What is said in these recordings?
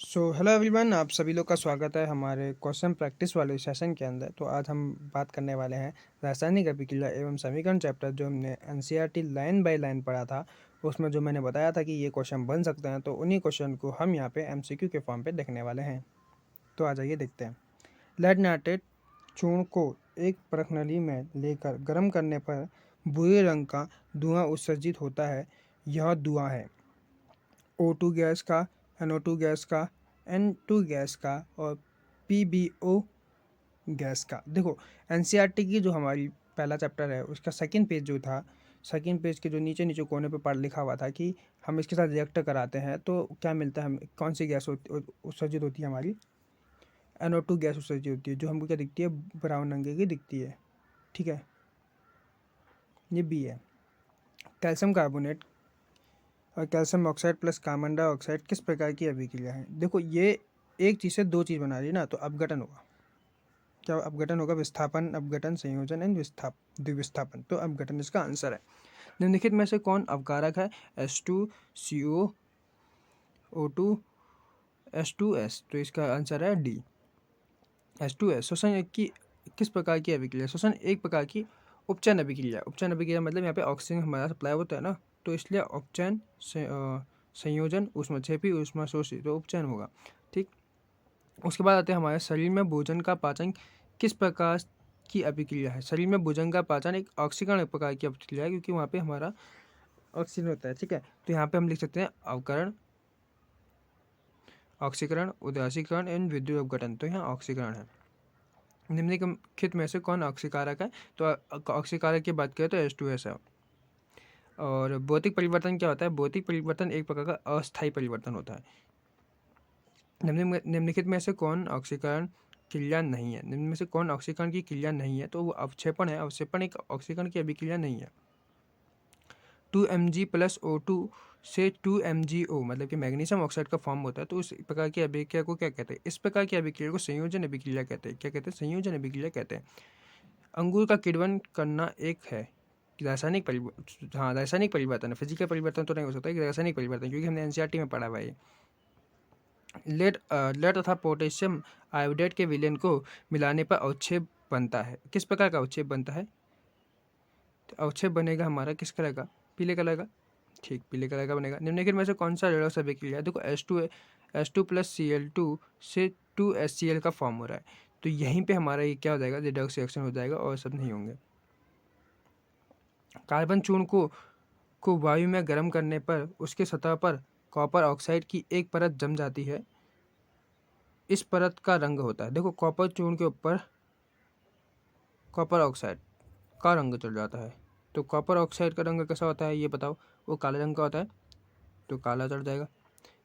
Hello everyone, आप सभी लोग का स्वागत है हमारे क्वेश्चन प्रैक्टिस वाले सेशन के अंदर। तो आज हम बात करने वाले हैं रासायनिक अभिक्रिया एवं समीकरण चैप्टर, जो हमने एनसीईआरटी लाइन बाय लाइन पढ़ा था। उसमें जो मैंने बताया था कि ये क्वेश्चन बन सकते हैं, तो उन्हीं क्वेश्चन को हम यहाँ पे एमसीक्यू के फॉर्म पे देखने वाले हैं। तो आ जाइए देखते हैं। लेड नाइट्रेट चूर्ण को एक परख नली में लेकर गर्म करने पर भूरे रंग का धुआं उत्सर्जित होता है। यह धुआं है O2 गैस का, NO2 गैस का, N2 गैस का और PbO गैस का। देखो, एनसीईआरटी की जो हमारी पहला चैप्टर है उसका सेकंड पेज जो था, सेकंड पेज के जो नीचे नीचे कोने पे पढ़ लिखा हुआ था कि हम इसके साथ रिएक्ट कराते हैं तो क्या मिलता है, हमें कौन सी गैस उत्सर्जित होती है, हमारी NO2 गैस उत्सर्जित होती है, जो हमको क्या दिखती है, ब्राउन रंग की दिखती है। ठीक है, ये बी है। कैल्शियम कार्बोनेट और calcium oxide plus carbon dioxide किस प्रकार की अभिक्रिया है। देखो, ये एक चीज़ से दो चीज़ बना रही है ना, तो अपघटन होगा। क्या अपघटन होगा? विस्थापन, अपघटन, संयोजन एंड द्विविस्थापन। तो अपघटन इसका आंसर है। निम्नलिखित में से कौन अपकारक है? H2CO, O2, H2S। तो इसका आंसर है डी, H2S। श्वसन की किस प्रकार की अभिक्रिया? श्वसन एक प्रकार की उपचयन अभिक्रिया। उपचयन अभिक्रिया मतलब यहाँ पे ऑक्सीजन हमारा सप्लाई होता है ना, तो इसलिए उपचयन संयोजन, ऊष्मक्षेपी, ऊष्माशोषी, तो उपचयन होगा। ठीक। उसके बाद आते हैं हमारे शरीर में भोजन का पाचन किस प्रकार की अभिक्रिया है। शरीर में भोजन का पाचन एक ऑक्सीकरण प्रकार की अभिक्रिया है, क्योंकि वहाँ पे हमारा ऑक्सीजन होता है। ठीक है, तो यहाँ पे हम लिख सकते हैं अवकरण, ऑक्सीकरण, उदासीकरण एवं विद्युत अपघटन। तो यहाँ ऑक्सीकरण है। निम्नलिखित में से कौन ऑक्सीकारक है? तो ऑक्सीकारक की बात करें तो H2S है। और भौतिक परिवर्तन क्या होता है? भौतिक परिवर्तन एक प्रकार का अस्थायी परिवर्तन होता है। निम्नलिखित में से कौन ऑक्सीकरण क्रिया नहीं है? निम्न में से कौन ऑक्सीकरण की क्रिया नहीं है? तो वो अवक्षेपण है। अवक्षेपण एक ऑक्सीकरण की अभिक्रिया नहीं है। 2Mg प्लस O2 से 2MgO मतलब कि मैग्नीशियम ऑक्साइड का फॉर्म होता है, तो उस प्रकार की अभिक्रिया को क्या कहते हैं? इस प्रकार की अभिक्रिया को संयोजन अभिक्रिया कहते हैं। क्या कहते हैं? संयोजन अभिक्रिया कहते हैं। अंगूर का किण्वन करना एक है रासायनिक परिवर्तन है। फिजिकल परिवर्तन तो नहीं हो सकता, रासायनिक परिवर्तन, क्योंकि हमने एनसीईआरटी में पढ़ा हुआ है। लेड तथा पोटेशियम आयोडेट के विलयन को मिलाने पर अवक्षेप बनता है। किस प्रकार का अवक्षेप बनता है? तो अवक्षेप बनेगा हमारा किस कलर का? पीले कलर का। ठीक, पीले कलर का बनेगा। निम्नलिखित में से कौन सा रेडॉक्स अभिक्रिया है? देखो, H2 प्लस Cl2 से 2HCl का फॉर्म हो रहा है, तो यहीं पे हमारा ये क्या हो जाएगा? रेडॉक्स रिएक्शन हो जाएगा, और सब नहीं होंगे। कार्बन चूर्ण को वायु में गर्म करने पर उसके सतह पर कॉपर ऑक्साइड की एक परत जम जाती है। इस परत का रंग होता है। देखो, कॉपर चूर्ण के ऊपर कॉपर ऑक्साइड का रंग चढ़ जाता है, तो कॉपर ऑक्साइड का रंग कैसा होता है ये बताओ? वो काले रंग का होता है, तो काला चढ़ जाएगा।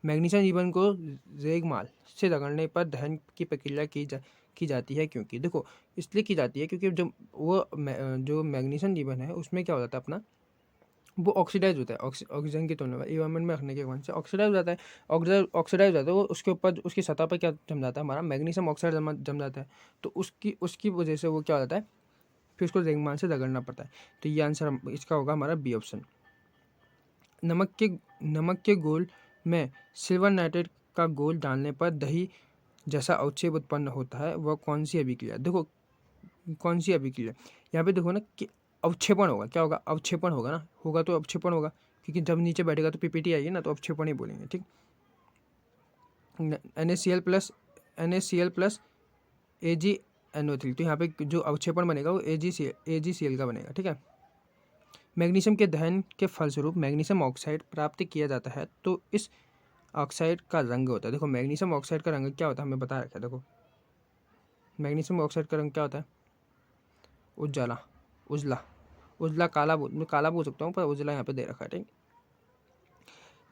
मैग्नीशियम जीवन को रेगमाल से रगड़ने पर दहन की प्रक्रिया की जाती है, क्योंकि देखो, इसलिए की जाती है क्योंकि जो मैग्नीशियम जीवन है उसमें क्या हो जाता है अपना, वो ऑक्सीडाइज होता है। ऑक्सीजन की तुलना में इन्वायरमेंट में रखने के कारण से ऑक्सीडाइज हो जाता है। ऑक्सीडाइज हो जाता है, वो उसके ऊपर उसकी सतह पर क्या जम जाता है? हमारा मैग्नीशियम ऑक्साइड जम जाता है, तो उसकी वजह से वो क्या हो जाता है, फिर उसको रेगमाल से रगड़ना पड़ता है। तो ये आंसर इसका होगा हमारा बी ऑप्शन। नमक के घोल में सिल्वर नाइट्रेट का घोल डालने पर दही जैसा अवक्षेप उत्पन्न होता है, वह कौन सी अभिक्रिया? देखो, कौन सी अभिक्रिया? यहाँ पे देखो ना कि अवक्षेपण होगा। क्या होगा? अवक्षेपण होगा ना, होगा तो अवक्षेपण होगा, क्योंकि जब नीचे बैठेगा तो पीपीटी आएगी ना, तो अवक्षेपण ही बोलेंगे। ठीक। NaCl प्लस AgNO3, तो यहाँ पे जो अवक्षेपण बनेगा वो AgCl का बनेगा। ठीक है। मैग्नीशियम के दहन के फलस्वरूप मैग्नीशियम ऑक्साइड प्राप्त किया जाता है, तो इस ऑक्साइड का रंग होता है। देखो, मैग्नीशियम ऑक्साइड का रंग क्या होता है, हमें बता रखा है। देखो, मैग्नीशियम ऑक्साइड का रंग क्या होता है? उजाला, उजला, उजला, काला बोल सकता हूँ, पर उजला यहाँ पे दे रखा है। ठीक।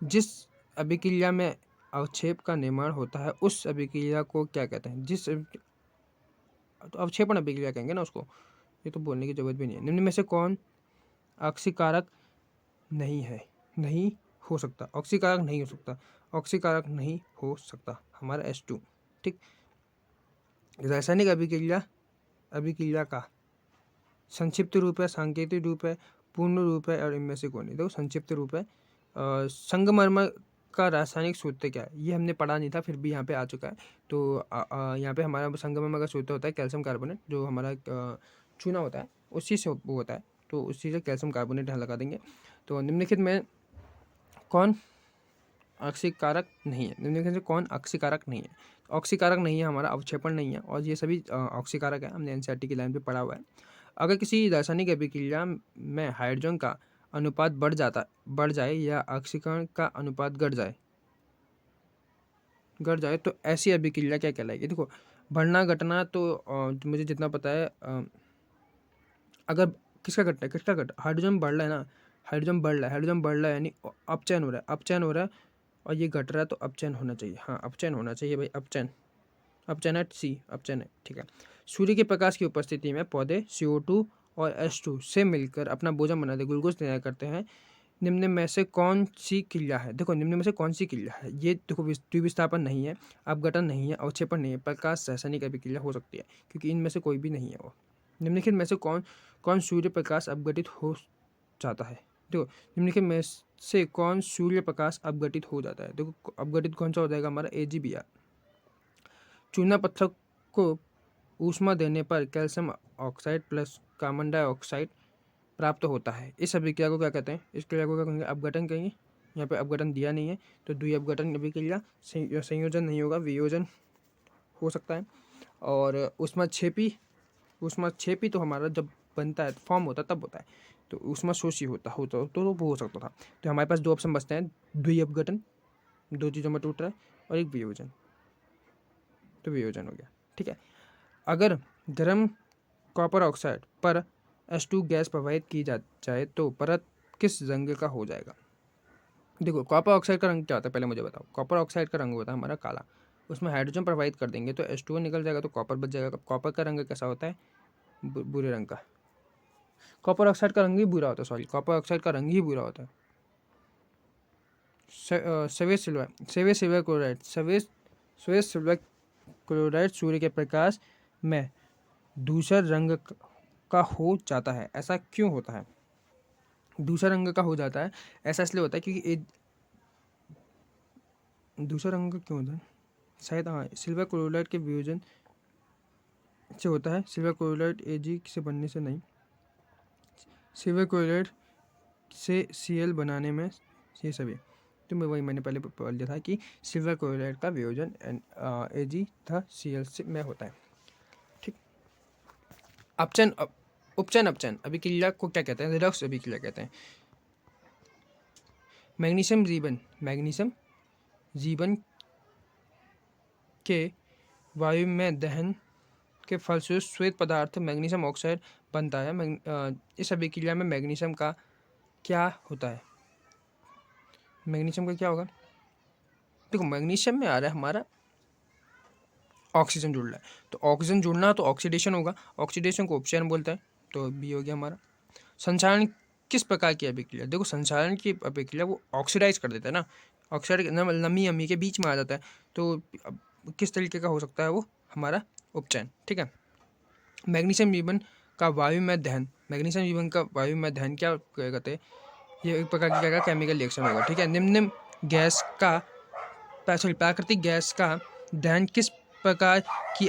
जिस अभिक्रिया में अवक्षेप का निर्माण होता है उस अभिक्रिया को क्या कहते हैं? तो अवक्षेपण अभिक्रिया कहेंगे ना उसको, ये तो बोलने की जरूरत भी नहीं है। निम्न में से कौन ऑक्सीकारक नहीं है? नहीं हो सकता, ऑक्सीकारक नहीं हो सकता, ऑक्सीकारक नहीं हो सकता हमारा H2। ठीक। रासायनिक अभिक्रिया का संक्षिप्त रूप है, सांकेतिक रूप है, पूर्ण रूप है, और इनमें से कौन नहीं? देखो, संक्षिप्त रूप है। संगमरमर का रासायनिक सूत्र क्या है? ये हमने पढ़ा नहीं था, फिर भी यहाँ पे आ चुका है। तो यहाँ पे हमारा संगमरमर का सूत्र होता है कैल्शियम कार्बोनेट, जो हमारा चूना होता है उसी से वो होता है, तो उसी से कैल्शियम कार्बोनेट यहाँ लगा देंगे। तो निम्नलिखित में कौन ऑक्सीकारक नहीं है? निम्नलिखित में कौन ऑक्सीकारक नहीं है? ऑक्सीकारक नहीं है हमारा, अवक्षेपण नहीं है, और ये सभी ऑक्सीकारक है, हमने एनसीईआरटी की लाइन पे पढ़ा हुआ है। अगर किसी रासायनिक अभिक्रिया में हाइड्रोजन का अनुपात बढ़ जाए या ऑक्सीकरण का अनुपात घट जाए तो ऐसी अभिक्रिया क्या कहलाएगी? देखो, बढ़ना घटना तो मुझे जितना पता है, अगर किसका घट हाइड्रोजन बढ़ रहा है ना, हाइड्रोजन बढ़ रहा है यानी अपचयन हो रहा है, और ये घट रहा है तो अपचयन होना चाहिए। हाँ, अपचयन होना चाहिए भाई, अपचयन है, अपचयन है, ठीक है। सूर्य के प्रकाश की उपस्थिति में पौधे CO2 और H2 से मिलकर अपना भोजन बनाते, ग्लूकोज तैयार करते हैं। निम्न में से कौन सी क्रिया है? देखो, निम्न में से कौन सी क्रिया है? ये देखो, द्विविस्थापन नहीं है, अपघटन नहीं है, अवक्षेपण नहीं है, प्रकाश रासायनिक अभिक्रिया हो सकती है, क्योंकि इनमें से कोई भी नहीं है वो। निम्नलिखित में से कौन सूर्य प्रकाश अपघटित हो जाता है? देखो, निम्नलिखित में से कौन सूर्य प्रकाश अपघटित हो जाता है? देखो, अपघटित कौन सा हो जाएगा हमारा? AgBr। चूना पत्थर को ऊष्मा देने पर calcium oxide plus carbon dioxide प्राप्त होता है। इस अभिक्रिया को क्या कहते हैं? इस क्रिया को क्या कहेंगे? अपघटन कहेंगे। यहाँ पे अपघटन दिया नहीं है, तो द्विअपघटन अभिक्रिया। संयोजन नहीं होगा, वियोजन हो सकता है। और ऊष्माक्षेपी तो हमारा जब बनता है, फॉर्म होता है तब होता है, तो ऊष्माशोषी होता तो वो हो सकता था। तो हमारे पास दो ऑप्शन बचते हैं, द्विअपघटन, दो चीज़ों में टूट रहा है, और एक वियोजन, तो वियोजन हो गया, ठीक है। अगर गर्म कॉपर ऑक्साइड पर H2 गैस प्रवाहित की जाए तो परत किस रंग का हो जाएगा? देखो, कॉपर ऑक्साइड का रंग क्या होता है पहले मुझे बताओ। कॉपर ऑक्साइड का रंग होता है हमारा काला। उसमें हाइड्रोजन प्रवाहित कर देंगे तो H2O निकल जाएगा, तो कॉपर बच जाएगा। कॉपर का रंग कैसा होता है? बुरे रंग का। कॉपर ऑक्साइड का रंग ही बुरा होता है, सॉरी, कॉपर ऑक्साइड का रंग ही बुरा होता है। सेवेज सिल्वर क्लोराइड सूर्य के प्रकाश में दूसर रंग का हो जाता है। ऐसा क्यों होता है? दूसरा रंग का हो जाता है, ऐसा इसलिए होता है क्योंकि दूसरा रंग का क्यों होता है? शायद हाँ, सिल्वर क्लोराइड के वियोजन से होता है। सिल्वर क्लोराइड Ag से बनने से नहीं, सिल्वर क्लोराइड से Cl बनाने में ये सभी, तो मैंने पहले पढ़ लिया था कि सिल्वर क्लोराइड का वियोजन Ag तथा Cl से में होता है, ठीक। उपचयन अभिक्रिया को क्या कहते हैं? रिडॉक्स अभिक्रिया कहते हैं। मैग्नीशियम जीवन के वायु में दहन के फलस्वरूप श्वेत पदार्थ मैग्नीशियम ऑक्साइड बनता है। इस अभिक्रिया में मैग्नीशियम का क्या होता है? मैग्नीशियम का क्या होगा? देखो, मैग्नीशियम में आ रहा है हमारा ऑक्सीजन जुड़ रहा है, तो ऑक्सीजन जुड़ना तो ऑक्सीडेशन होगा, ऑक्सीडेशन को उपचयन बोलते हैं, तो बी हो गया हमारा। संक्षारण किस प्रकार की अभिक्रिया? देखो, संक्षारण की अभिक्रिया वो ऑक्सीडाइज कर देता है ना, ऑक्साइड नमी अमी के बीच में आ जाता है, तो किस तरीके का हो सकता है वो? हमारा उपचयन, ठीक है। मैग्नीशियम जीवन का वायु में दहन, मैग्नीशियम जीवन का वायु में दहन क्या कहते हैं? ये एक प्रकार की क्या केमिकल रिएक्शन होगा, ठीक है। निम्न गैस का प्राकृतिक गैस का दहन किस प्रकार की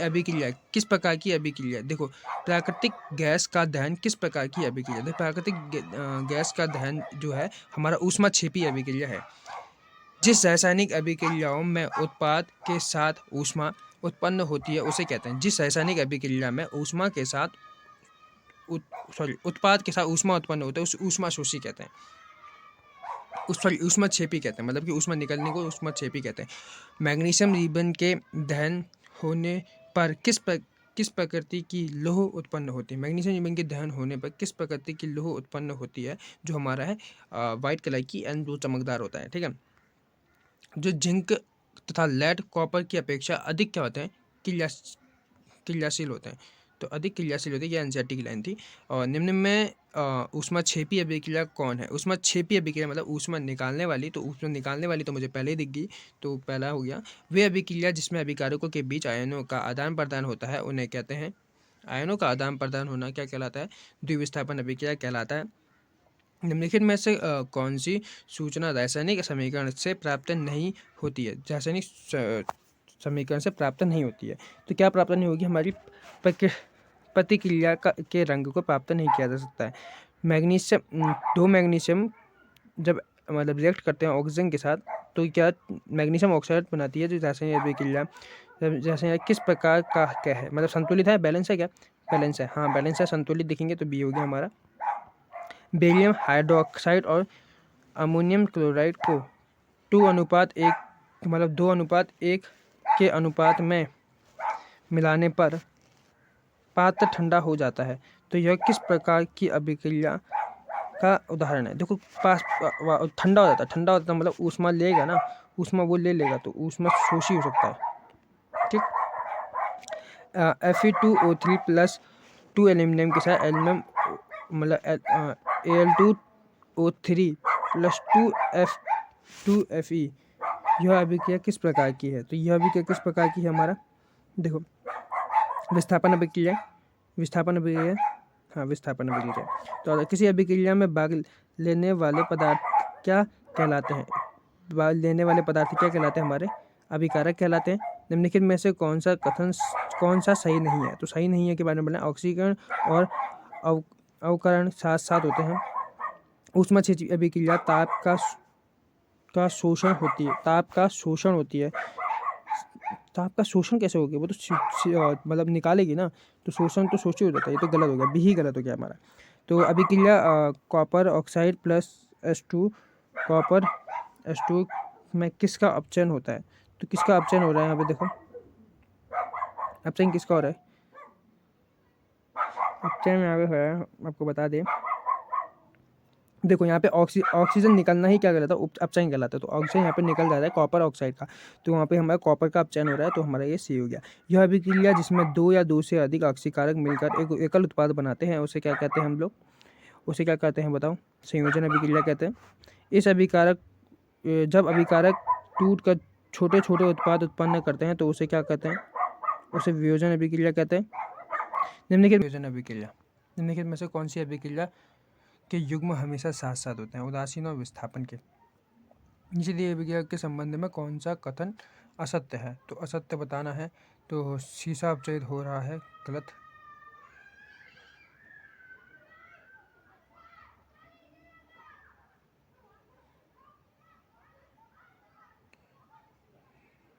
अभिक्रिया? देखो, प्राकृतिक गैस का दहन किस प्रकार की अभिक्रिया? देखो, प्राकृतिक गैस का दहन जो है हमारा ऊष्माक्षेपी अभिक्रिया है। जिस रासायनिक अभिक्रियाओं में उत्पाद के साथ ऊष्मा उत्पन्न होती है उसे कहते हैं। जिस रासायनिक अभिक्रिया में उत्पाद के साथ ऊष्मा उत्पन्न होता है उसे ऊष्माशोषी कहते हैं, ऊष्माक्षेपी कहते हैं, मतलब कि ऊष्मा निकलने को ऊष्माक्षेपी कहते हैं। मैग्नीशियम रिबन के दहन होने पर किस प्रकृति की लौह उत्पन्न होती है? मैग्नीशियम रिबन के दहन होने पर किस प्रकृति की लौह उत्पन्न होती है? जो हमारा है वाइट कलर की एंड जो चमकदार होता है, ठीक है। जो जिंक तथा लेड कॉपर की अपेक्षा अधिक क्या होते हैं? क्रियाशील होते हैं, तो अधिक क्रियाशील होती है। ये एनसीईआरटी की लाइन थी। और निम्न में ऊष्माक्षेपी अभिक्रिया कौन है? ऊष्माक्षेपी अभिक्रिया मतलब ऊष्मा निकालने वाली, तो ऊष्मा निकालने वाली तो मुझे पहले ही दिख गई, तो पहला हो गया। वे अभिक्रिया जिसमें अभिकारकों के बीच आयनों का आदान प्रदान होता है उन्हें कहते हैं। आयनों का आदान प्रदान होना क्या कहलाता है? द्विविस्थापन अभिक्रिया कहलाता है। निम्नलिखित में से कौन सी सूचना रासायनिक समीकरण से प्राप्त नहीं होती है? रासायनिक समीकरण से प्राप्त नहीं होती है, तो क्या प्राप्त नहीं होगी? हमारी प्रतिक्रिया के रंग को प्राप्त नहीं किया जा सकता है। मैग्नीशियम, दो मैग्नीशियम जब मतलब रिएक्ट करते हैं ऑक्सीजन के साथ, तो क्या मैग्नीशियम ऑक्साइड बनाती है जो रासायनिक अभिक्रिया। रासायनिक किस प्रकार का क्या है, मतलब संतुलित है, बैलेंस है क्या? बैलेंस है, हाँ बैलेंस है, संतुलित दिखेंगे तो बी हो गया हमारा। बेरियम हाइड्रोक्साइड और अमोनियम क्लोराइड को 2:1 मतलब 2:1 के अनुपात में मिलाने पर पात्र ठंडा हो जाता है, तो यह किस प्रकार की अभिक्रिया का उदाहरण है? देखो पास ठंडा हो जाता है, ठंडा होता है मतलब ऊष्मा लेगा ना, ऊष्मा वो ले लेगा तो ऊष्मा शोषी हो सकता है। ठीक, Fe2O3 प्लस 2 एल्यूमिनियम के साथ एल्यूमिनियम मतलब Al2O3 प्लस 2Fe, यह अभिक्रिया किस प्रकार की है? तो यह अभिक्रिया किस प्रकार की है हमारा? देखो विस्थापन अभिक्रिया, विस्थापन अभिक्रिया, हाँ विस्थापन अभिक्रिया। तो किसी अभिक्रिया में भाग लेने वाले पदार्थ क्या कहलाते हैं? भाग लेने वाले पदार्थ क्या कहलाते हैं? हमारे अभिकारक कहलाते हैं। निम्नलिखित में से कौन सा सही नहीं है? तो सही नहीं है के बारे में बोलना, ऑक्सीकरण और अवकरण साथ साथ होते हैं। ऊष्माक्षेपी अभिक्रिया ताप का शोषण होती है, ताप का शोषण होती है। ताप का शोषण कैसे हो गया? वो तो मतलब निकालेगी ना, तो शोषण तो शोषित हो जाता है, ये तो गलत हो गया, बी ही गलत हो गया हमारा। तो अभिक्रिया copper oxide plus H2 copper H2 में किसका अपचयन होता है? तो किसका अपचयन हो रहा है यहाँ पे? देखो अपचयन किसका हो रहा है? अपचयन यहाँ पे हो रहा है, आपको बता दें, देखो यहाँ पे ऑक्सीजन निकलना ही क्या कहलाता है? अपचयन कहलाता है। तो ऑक्सीजन यहाँ पे निकल जा रहा है कॉपर ऑक्साइड का, तो वहाँ पे हमारा कॉपर का अपचयन हो रहा है, तो हमारा ये सी हो गया। यह अभिक्रिया जिसमें दो या दो से अधिक ऑक्सीकारक मिलकर एक एकल उत्पाद बनाते हैं, उसे क्या कहते हैं हम लोग? उसे क्या कहते हैं बताओ? संयोजन अभिक्रिया कहते हैं। इस अभिकारक जब अभिकारक टूट कर छोटे छोटे उत्पाद उत्पन्न करते हैं तो उसे क्या कहते हैं? उसे वियोजन अभिक्रिया कहते हैं। निम्नलिखित वियोजन अभिक्रिया, निम्नलिखित में से कौन सी अभिक्रिया के युग्म हमेशा साथ साथ होते हैं? उदासीन और विस्थापन के। नीचे दिए अभिक्रिया के संबंध में कौन सा कथन असत्य है? तो असत्य बताना है, तो शीशा अपचयित हो रहा है, गलत।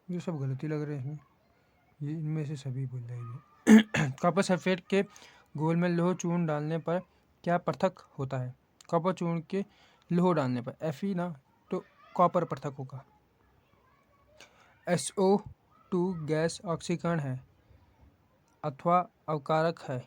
ये सब गलती लग रहे हैं, ये इनमें से सभी भूल जाएंगे। कॉपर सल्फेट के घोल में लोह चूर्ण डालने पर क्या पृथक होता है? कॉपर चूर्ण के लोह डालने पर Fe ना, तो कॉपर पृथक होगा। SO2 गैस ऑक्सीकरण है अथवा अवकारक है?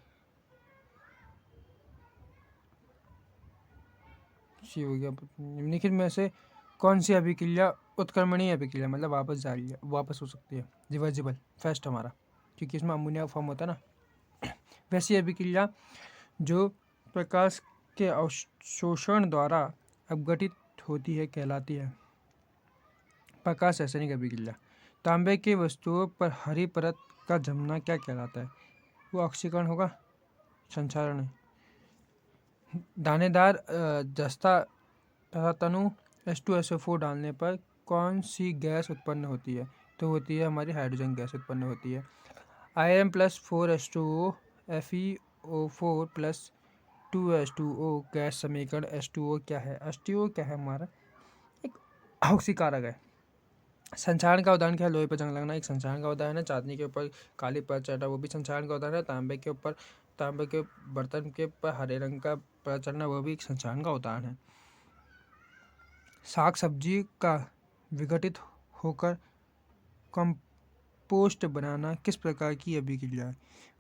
सी हो गया। निम्नलिखित में से कौन सी अभिक्रिया उत्क्रमणीय अभिक्रिया मतलब वापस जा रही है, वापस हो सकती है? रिवर्जिबल फेस्ट हमारा, क्योंकि इसमें अमोनिया फॉर्म होता है ना। वैसी अभिक्रिया जो प्रकाश के अवशोषण द्वारा अपघटित होती है कहलाती है प्रकाश रासायनिक अभिक्रिया। तांबे के वस्तुओं पर हरी परत का जमना क्या कहलाता है? वो ऑक्सीकरण होगा, संचारण है। दानेदार जस्ता तथा तनु H2SO4 डालने पर कौन सी गैस उत्पन्न होती है? तो होती है हमारी हाइड्रोजन गैस उत्पन्न होती है। Im plus 4H2O FeO4 plus 2H2O gas समीकरण H2O क्या है? H2O क्या है हमारा? एक ऑक्सीकारक है। संचारण का उदाहरण क्या है? लोहे पर जंग लगना एक संचारण का उदाहरण है। चांदनी के ऊपर काली परत चढ़ना वो भी संचारण का उदाहरण है। तांबे के बर्तन के ऊपर हरे रंग का परत चढ़ना वो भी एक संचारण का उदाहरण है। साग सब्जी का विघटित होकर कंपोस्ट बनाना किस प्रकार की अभिक्रिया है?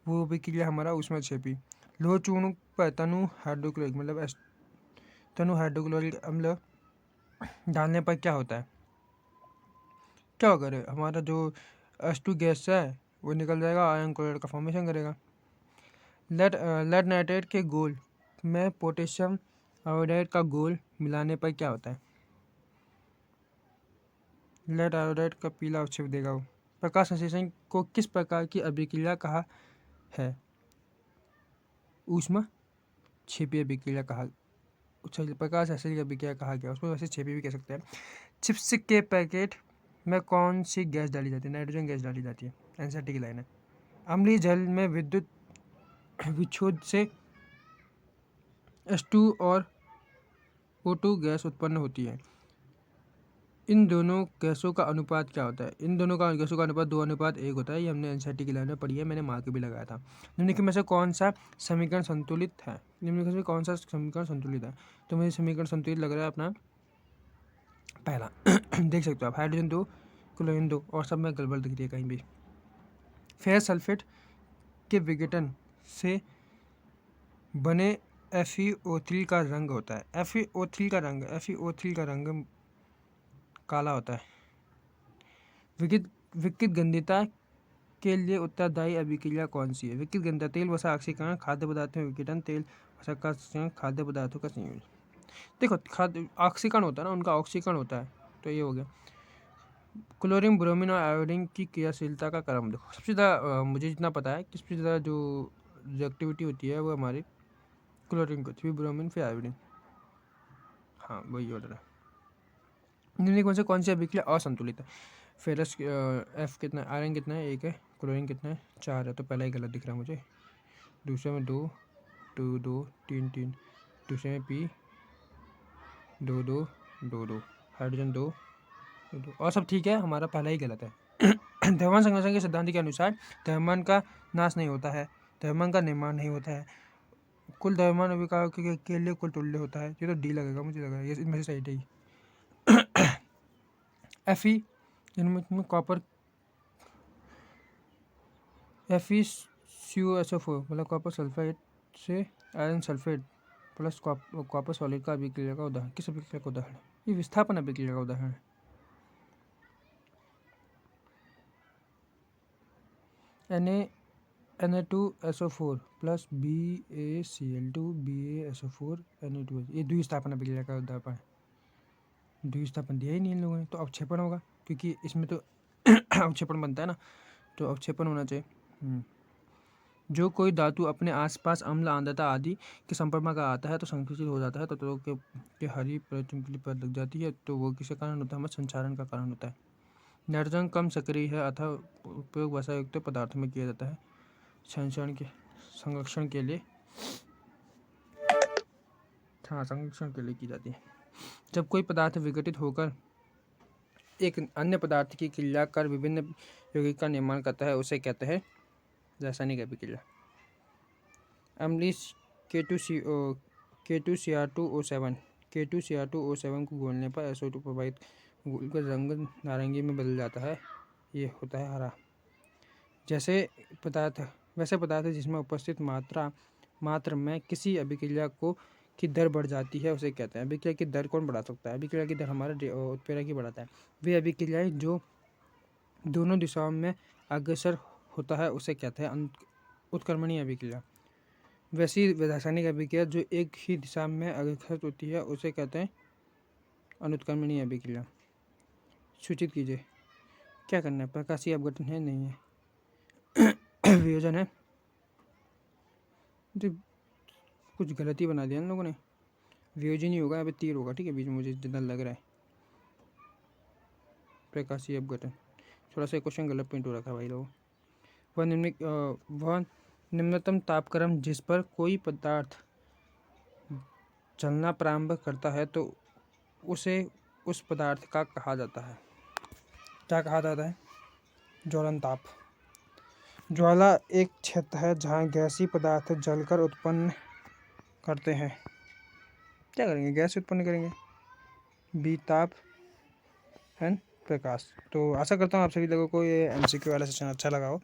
वो अभिक्रिया हमारा ऊष्माक्षेपी। लोह चूर्ण पर तनु हाइड्रोक्लोरिक अम्ल डालने पर क्या होता है? क्या होगा? हमारा जो H2 गैस है वो निकल जाएगा, आयरन क्लोराइड का फॉर्मेशन करेगा। लेड नाइट्रेट के घोल में पोटेशियम आयोडाइड का घोल मिलाने पर क्या होता है? लेड आयोडाइड का पीला अवक्षेप देगा वो। प्रकाश संश्लेषण को किस प्रकार की अभिक्रिया कहा है? ऊष्मा क्षेपीय अभिक्रिया कहा, प्रकाश ऐसे ही अभिक्रिया कहा गया, उसको वैसे छेपी भी कह सकते हैं। चिप्स के पैकेट में कौन सी गैस डाली जाती है? नाइट्रोजन गैस डाली जाती है। एनसीईआरटी की लाइन है। अम्लीय जल में विद्युत विच्छोद से H2 और O2 गैस उत्पन्न होती है। इन दोनों गैसों का अनुपात क्या होता है? इन दोनों का गैसों का अनुपात 2:1 होता है। ये हमने एनसीईआरटी की लाइन में पढ़ी है, मैंने मार्क भी लगाया था। निम्नलिखित में से कौन सा समीकरण संतुलित है? निम्नलिखित में कौन सा समीकरण संतुलित है? तो मुझे समीकरण संतुलित लग रहा है अपना पहला। देख सकते हो आप, हाइड्रोजन 2, क्लोरीन 2 और सब में गड़बड़ दिख रही है कहीं भी। फेरस सल्फेट के विघटन से बने FeO3 का रंग होता है। FeO3 का रंग काला होता है। विकित गंधीता के लिए उत्तरदायी अभिक्रिया कौन सी है? विकित गंधीता तेल वसा ऑक्सीकरण, खाद्य पदार्थों में विघटन, तेल वसा का संयोजन, खाद्य पदार्थों का संयोजन। देखो खाद्य ऑक्सीकरण होता है ना, उनका ऑक्सीकरण होता है, तो ये हो गया। क्लोरीन, ब्रोमीन और आयोडीन की क्रियाशीलता का क्रम देखो। सबसे ज़्यादा मुझे जितना पता है कि सबसे ज़्यादा जो रिएक्टिविटी होती है वो हमारी क्लोरीन को, फिर ब्रोमीन, फिर आयोडीन। हाँ वही ऑर्डर है। निम्नलिखित में से कौन सी अभिक्रिया असंतुलित है? फेरस F कितना, आयरन कितना है? 1 है। क्लोरीन कितना है? 4 है। तो पहला ही गलत दिख रहा है मुझे। दूसरे में 2, 2, 2, 3, 3। दूसरे में P 2, 2, 2, 2। हाइड्रोजन 2, 2 और सब ठीक है, हमारा पहला ही गलत है। द्रव्यमान संरक्षण के सिद्धांत के अनुसार द्रव्यमान का नाश नहीं होता है, द्रव्यमान का निर्माण नहीं होता है। कुल द्रव्यमान अभिकारक के लिए कुल तुल्य होता है। ये तो डी लगेगा, मुझे लग रहा है ये इनमें से सही है। Fe जिनमें कॉपर FeCuSO4 मतलब कॉपर सल्फाइड से iron sulphate plus copper solid का अभिक्रिया का उदाहरण। किस अभिक्रिया का उदाहरण? ये विस्थापन अभिक्रिया का उदाहरण है। Na2SO4 plus BaCl2 BaSO4 Na2, ये द्विस्थापन अभिक्रिया का उदाहरण है। द्विस्थापन दिया ही नहीं इन लोगों ने, तो अवक्षेपण होगा, क्योंकि इसमें तो अवक्षेपण बनता है ना, तो अवक्षेपण होना चाहिए। जो कोई धातु अपने आसपास अम्ल, आर्द्रता आदि के संपर्क में आता है तो संकुचित हो जाता है, तत्वों के हरी चमकीली परत लग जाती है, तो वो किसके कारण होता है? हमें संचारण का कारण होता है। नाइट्रोजन कम सक्रिय है अतः उपयोग वसा युक्त पदार्थों में किया जाता है संरक्षण के लिए। हाँ, संरक्षण के लिए की जाती है। जब कोई पदार्थ विघटित होकर एक अन्य पदार्थ की क्रिया कर विभिन्न यौगिक का निर्माण करता है, उसे कहते हैं रासायनिक अभिक्रिया। अम्लीय K2Cr2O7 को घोलने पर SO2 प्रभावित घोलकर रंग नारंगी में बदल जाता है, ये होता है हरा। वैसे पदार्थ जिसमें उपस्थित मात्र में किसी अभिक्रिया की दर बढ़ जाती है, उसे कहते हैं। अभिक्रिया की दर कौन बढ़ा सकता है? अभिक्रिया की दर हमारे उत्प्रेरक ही बढ़ाता है। वे अभिक्रियाएं जो दोनों दिशाओं में अग्रसर होता है, उसे कहते हैं उत्क्रमणीय अभिक्रिया। वैसी रासायनिक अभिक्रिया जो एक ही दिशा में अग्रसर होती है, उसे कहते हैं अनुत्क्रमणीय अभिक्रिया। सूचित कीजिए क्या करना है? प्रकाशीय अपघटन है? नहीं है। वियोजन है? तो कुछ गलती बना दिया इन लोगों ने। वियोजन ही होगा, यहाँ पे तीर होगा, ठीक है, बीच में मुझे जितना लग रहा है। प्रकाशीय अपघटन, थोड़ा सा क्वेश्चन गलत प्रिंट हो रखा है भाई लोग। वह निम्नतम तापक्रम जिस पर कोई पदार्थ जलना प्रारंभ करता है तो उसे उस पदार्थ का कहा जाता है। क्या कहा जाता है? ज्वलन ताप। ज्वाला एक क्षेत्र है जहाँ गैसीय पदार्थ जलकर उत्पन्न करते हैं। क्या करेंगे? गैस उत्पन्न करेंगे। बी ताप एंड प्रकाश। तो आशा करता हूँ आप सभी लोगों को ये MCQ वाला सेशन अच्छा लगा हो।